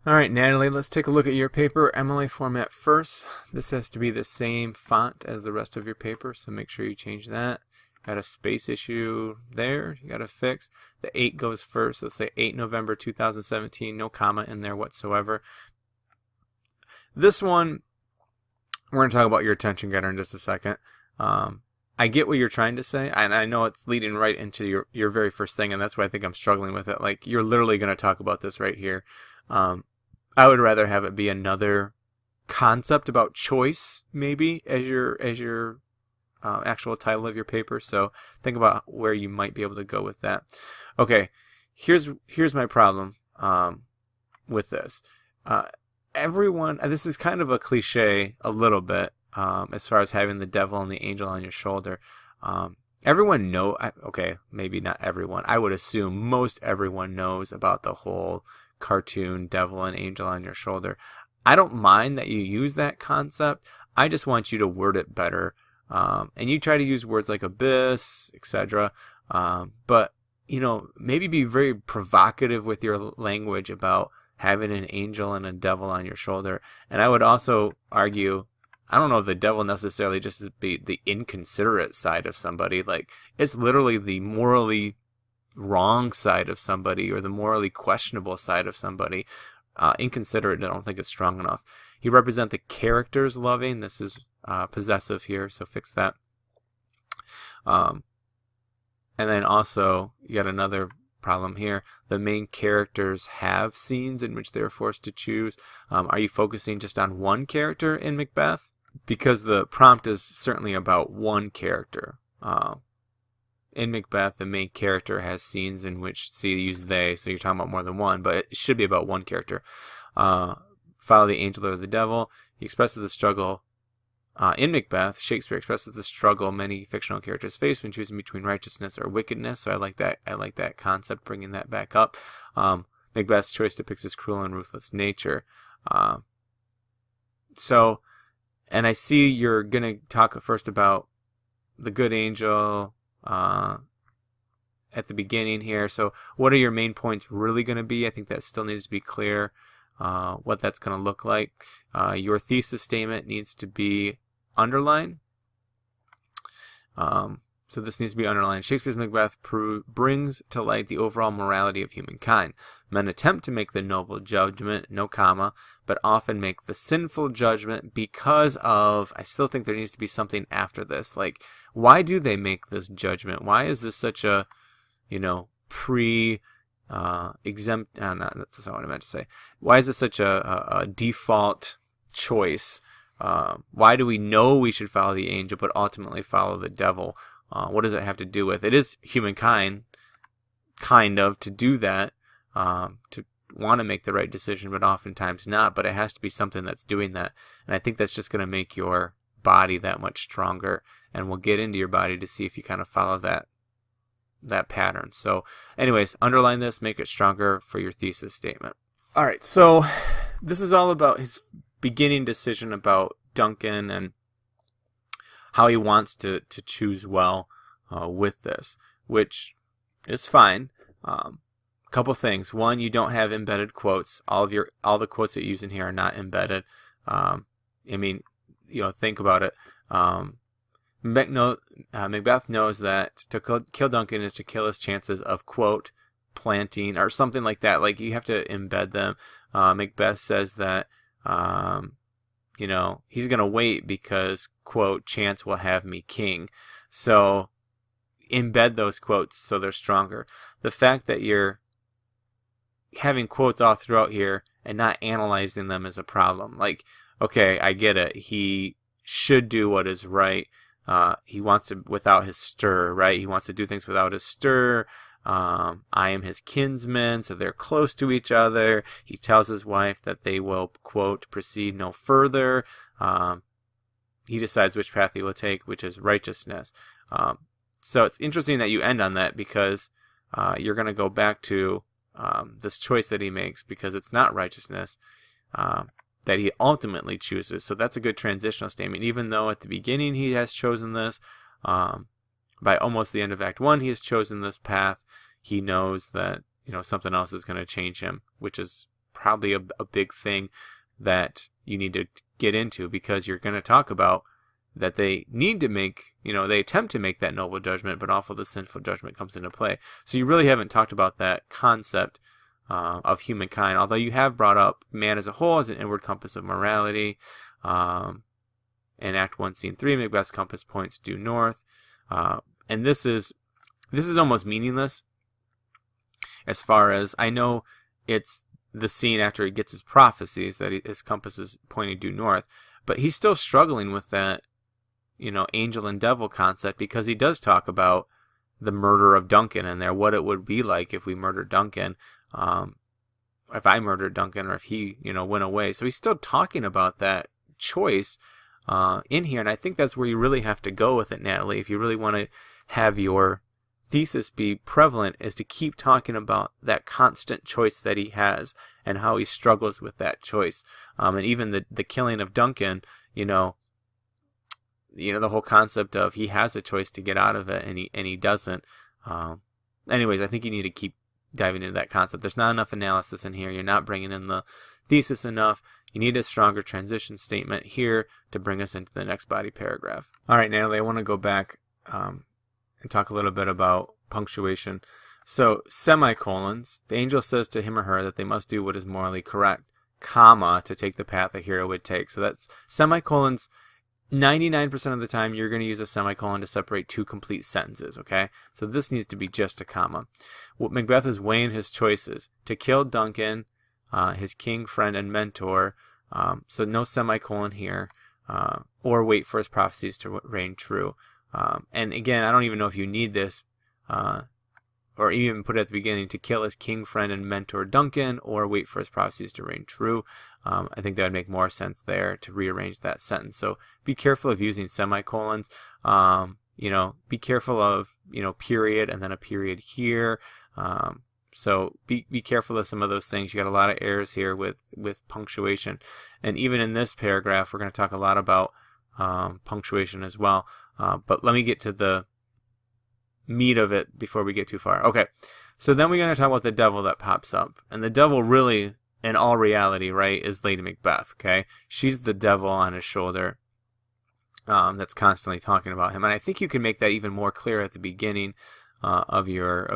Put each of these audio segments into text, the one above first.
Alright, Natalie, let's take a look at your paper. MLA format first. This has to be the same font as the rest of your paper, so make sure you change that. Got a space issue there, you got to fix. The 8 goes first, let's say 8 November 2017, no comma in there whatsoever. This one, we're going to talk about your attention getter in just a second. I get what you're trying to say, and I know it's leading right into your very first thing, and that's why I think I'm struggling with it. Like, you're literally going to talk about this right here. I would rather have it be another concept about choice, maybe, as your actual title of your paper. So think about where you might be able to go with that. Okay, here's my problem with this. Everyone, this is kind of a cliche a little bit, as far as having the devil and the angel on your shoulder. Everyone okay, maybe not everyone. I would assume most everyone knows about the whole cartoon devil and angel on your shoulder. I don't mind that you use that concept. I just want you to word it better. And you try to use words like abyss, etc. But, maybe be very provocative with your language about having an angel and a devil on your shoulder. And I would also argue, I don't know if the devil necessarily just is the inconsiderate side of somebody. Like, it's literally the morally wrong side of somebody, or the morally questionable side of somebody. Inconsiderate, I don't think it's strong enough. You represent the characters loving. This is possessive here, so fix that. And then also, you got another problem here. The main characters have scenes in which they're forced to choose. Are you focusing just on one character in Macbeth? Because the prompt is certainly about one character. In Macbeth, the main character has scenes in which, see, you use they, so you're talking about more than one, but it should be about one character. Follow the angel or the devil. He expresses the struggle. In Macbeth, Shakespeare expresses the struggle many fictional characters face when choosing between righteousness or wickedness. So I like that concept, bringing that back up. Macbeth's choice depicts his cruel and ruthless nature. And I see you're going to talk first about the good angel at the beginning here. So what are your main points really going to be? I think that still needs to be clear, what that's going to look like. Your thesis statement needs to be underlined. So this needs to be underlined. Shakespeare's Macbeth brings to light the overall morality of humankind. Men attempt to make the noble judgment, no comma, but often make the sinful judgment because of, I still think there needs to be something after this. Like, why do they make this judgment? Why is this such a, exempt, that's not what I meant to say. Why is this such a default choice? Why do we know we should follow the angel but ultimately follow the devil? What does it have to do with? It is humankind, kind of, to do that, to want to make the right decision, but oftentimes not. But it has to be something that's doing that. And I think that's just going to make your body that much stronger. And we'll get into your body to see if you kind of follow that pattern. So anyways, underline this, make it stronger for your thesis statement. All right, so this is all about his beginning decision about Duncan and how he wants to choose well with this, which is fine. Couple things. One, you don't have embedded quotes. All the quotes that you use in here are not embedded. Think about it. Macbeth knows that to kill Duncan is to kill his chances of, quote, planting, or something like that. Like, you have to embed them. Macbeth says that he's going to wait because, quote, chance will have me king. So embed those quotes so they're stronger. The fact that you're having quotes all throughout here and not analyzing them is a problem. Like, okay, I get it. He should do what is right. He wants to, without his stir, right? He wants to do things without his stir. I am his kinsman, so they're close to each other. He tells his wife that they will, quote, proceed no further. He decides which path he will take, which is righteousness. So it's interesting that you end on that, because you're going to go back to this choice that he makes, because it's not righteousness that he ultimately chooses. So that's a good transitional statement. Even though at the beginning he has chosen this, by almost the end of Act 1 he has chosen this path, he knows that something else is going to change him, which is probably a big thing that you need to get into, because you're going to talk about that they need to make, they attempt to make that noble judgment, but also the sinful judgment comes into play. So you really haven't talked about that concept of humankind, although you have brought up man as a whole as an inward compass of morality. In Act 1, Scene 3, Macbeth's compass points due north. And this is almost meaningless, as far as I know. It's the scene after he gets his prophecies that his compass is pointing due north, but he's still struggling with that, angel and devil concept, because he does talk about the murder of Duncan in there, what it would be like if we murdered Duncan, if I murdered Duncan, or if he, went away. So he's still talking about that choice in here, and I think that's where you really have to go with it, Natalie, if you really want to have your thesis be prevalent, is to keep talking about that constant choice that he has and how he struggles with that choice. And even the killing of Duncan, the whole concept of he has a choice to get out of it, and he doesn't. Anyways, I think you need to keep diving into that concept. There's not enough analysis in here. You're not bringing in the thesis enough. You need a stronger transition statement here to bring us into the next body paragraph. All right, Natalie, I want to go back and talk a little bit about punctuation. So, semicolons, the angel says to him or her that they must do what is morally correct, comma, to take the path a hero would take. So that's semicolons. 99% of the time, you're going to use a semicolon to separate two complete sentences, okay? So this needs to be just a comma. What Macbeth is weighing his choices: to kill Duncan, his king, friend, and mentor, so no semicolon here, or wait for his prophecies to reign true. And again, I don't even know if you need this, or even put it at the beginning, to kill his king, friend, and mentor Duncan, or wait for his prophecies to reign true. I think that would make more sense there to rearrange that sentence. So be careful of using semicolons. Be careful of, period and then a period here. So be careful of some of those things. You got a lot of errors here with punctuation. And even in this paragraph, we're going to talk a lot about punctuation as well. But let me get to the meat of it before we get too far. Okay, so then we're going to talk about the devil that pops up. And the devil really, in all reality, right, is Lady Macbeth, okay? She's the devil on his shoulder that's constantly talking about him. And I think you can make that even more clear at the beginning of your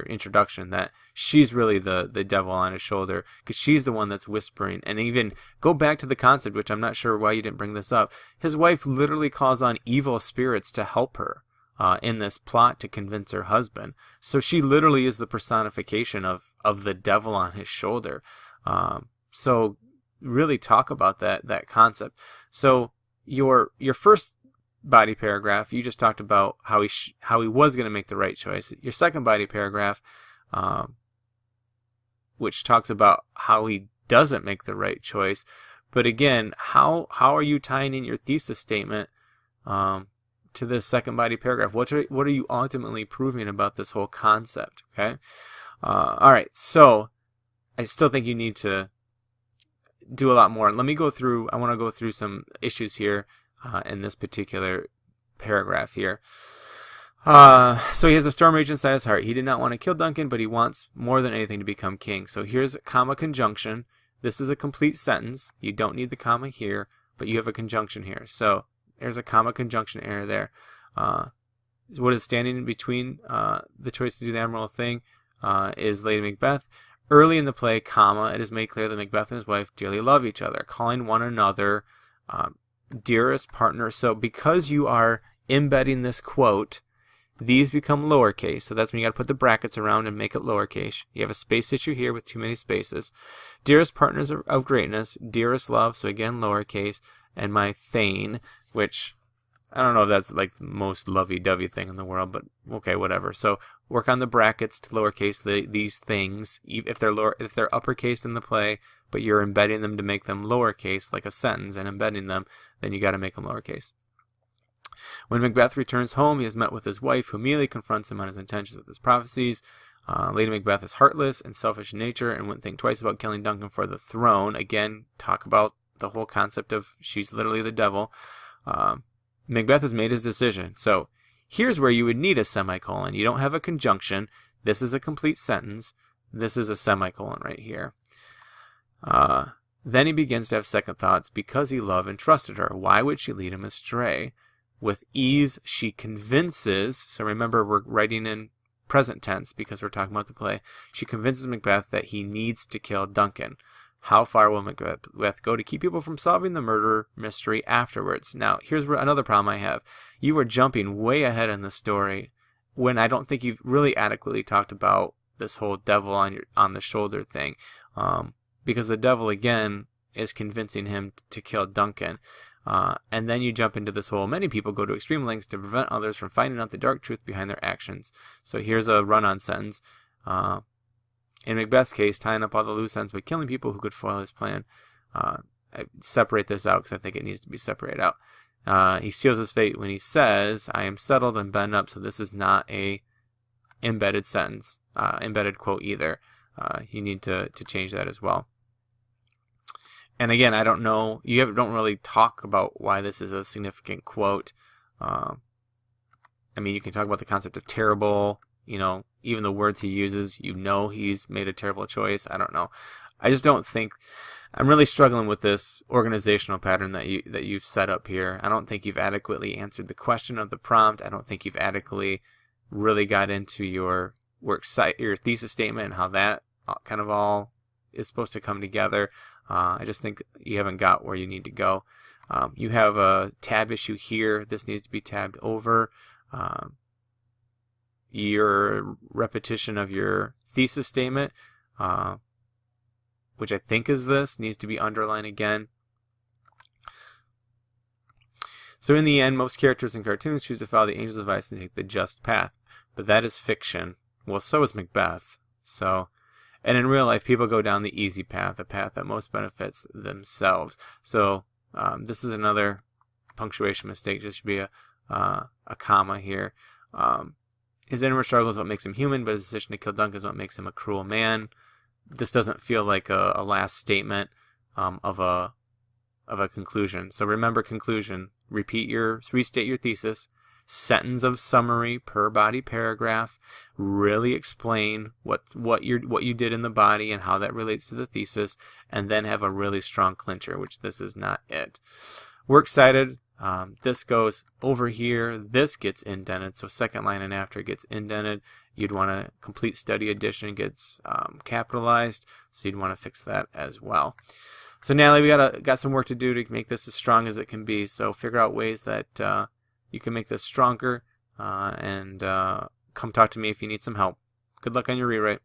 introduction, that she's really the devil on his shoulder, because she's the one that's whispering. And even go back to the concept, which I'm not sure why you didn't bring this up. His wife literally calls on evil spirits to help her in this plot to convince her husband. So she literally is the personification of the devil on his shoulder. So really talk about that concept. So your first body paragraph, you just talked about how he was going to make the right choice. Your second body paragraph, which talks about how he doesn't make the right choice. But again, how are you tying in your thesis statement to this second body paragraph? What are you ultimately proving about this whole concept? Okay. All right. So I still think you need to do a lot more. Let me go through. I want to go through some issues here in this particular paragraph here. So he has a storm rage inside his heart. He did not want to kill Duncan, but he wants more than anything to become king. So here's a comma conjunction. This is a complete sentence. You don't need the comma here, but you have a conjunction here. So there's a comma conjunction error there. What is standing in between the choice to do the admirable thing is Lady Macbeth. Early in the play, comma, it is made clear that Macbeth and his wife dearly love each other, calling one another dearest partner. So because you are embedding this quote, these become lowercase. So that's when you got to put the brackets around and make it lowercase. You have a space issue here with too many spaces. Dearest partners of greatness, dearest love, so again lowercase, and my thane, which I don't know if that's like the most lovey-dovey thing in the world, but okay, whatever. So work on the brackets to lowercase these things. If they're uppercase in the play, but you're embedding them to make them lowercase, like a sentence, and embedding them, then you got to make them lowercase. When Macbeth returns home, he is met with his wife, who immediately confronts him on his intentions with his prophecies. Lady Macbeth is heartless and selfish in nature and wouldn't think twice about killing Duncan for the throne. Again, talk about the whole concept of she's literally the devil. Macbeth has made his decision. So here's where you would need a semicolon. You don't have a conjunction. This is a complete sentence. This is a semicolon right here. Then he begins to have second thoughts because he loved and trusted her. Why would she lead him astray? With ease she convinces, so remember we're writing in present tense because we're talking about the play, she convinces Macbeth that he needs to kill Duncan. How far will Macbeth go to keep people from solving the murder mystery afterwards? Now, here's another problem I have. You are jumping way ahead in the story when I don't think you've really adequately talked about this whole devil on the shoulder thing. Because the devil, again, is convincing him to kill Duncan. And then you jump into this whole, many people go to extreme lengths to prevent others from finding out the dark truth behind their actions. So here's a run-on sentence. In Macbeth's case, tying up all the loose ends by killing people who could foil his plan. I separate this out because I think it needs to be separated out. He seals his fate when he says, I am settled and bent up. So this is not a embedded sentence, embedded quote either. You need to change that as well. And again, I don't know, don't really talk about why this is a significant quote. I mean, you can talk about the concept of terrible, even the words he uses, he's made a terrible choice. I don't know. I just don't think, I'm really struggling with this organizational pattern that you've set up here. I don't think you've adequately answered the question of the prompt. I don't think you've adequately really got into your your thesis statement and how that kind of all is supposed to come together. I just think you haven't got where you need to go. You have a tab issue here. This needs to be tabbed over. Your repetition of your thesis statement, which I think is this, needs to be underlined again. So in the end, most characters in cartoons choose to follow the angel's advice and take the just path. But that is fiction. Well, so is Macbeth. And in real life, people go down the easy path, the path that most benefits themselves. So this is another punctuation mistake. There should be a comma here. His inward struggle is what makes him human, but his decision to kill Duncan is what makes him a cruel man. This doesn't feel like a last statement of a conclusion. So remember conclusion. Restate your thesis. Sentence of summary per body paragraph. Really explain what you did in the body and how that relates to the thesis, and then have a really strong clincher, which this is not it. We're excited. This goes over here. This gets indented, so second line and after gets indented. You'd want to complete study edition gets capitalized, so you'd want to fix that as well. So Natalie, we got some work to do to make this as strong as it can be. So figure out ways that you can make this stronger, and come talk to me if you need some help. Good luck on your rewrite.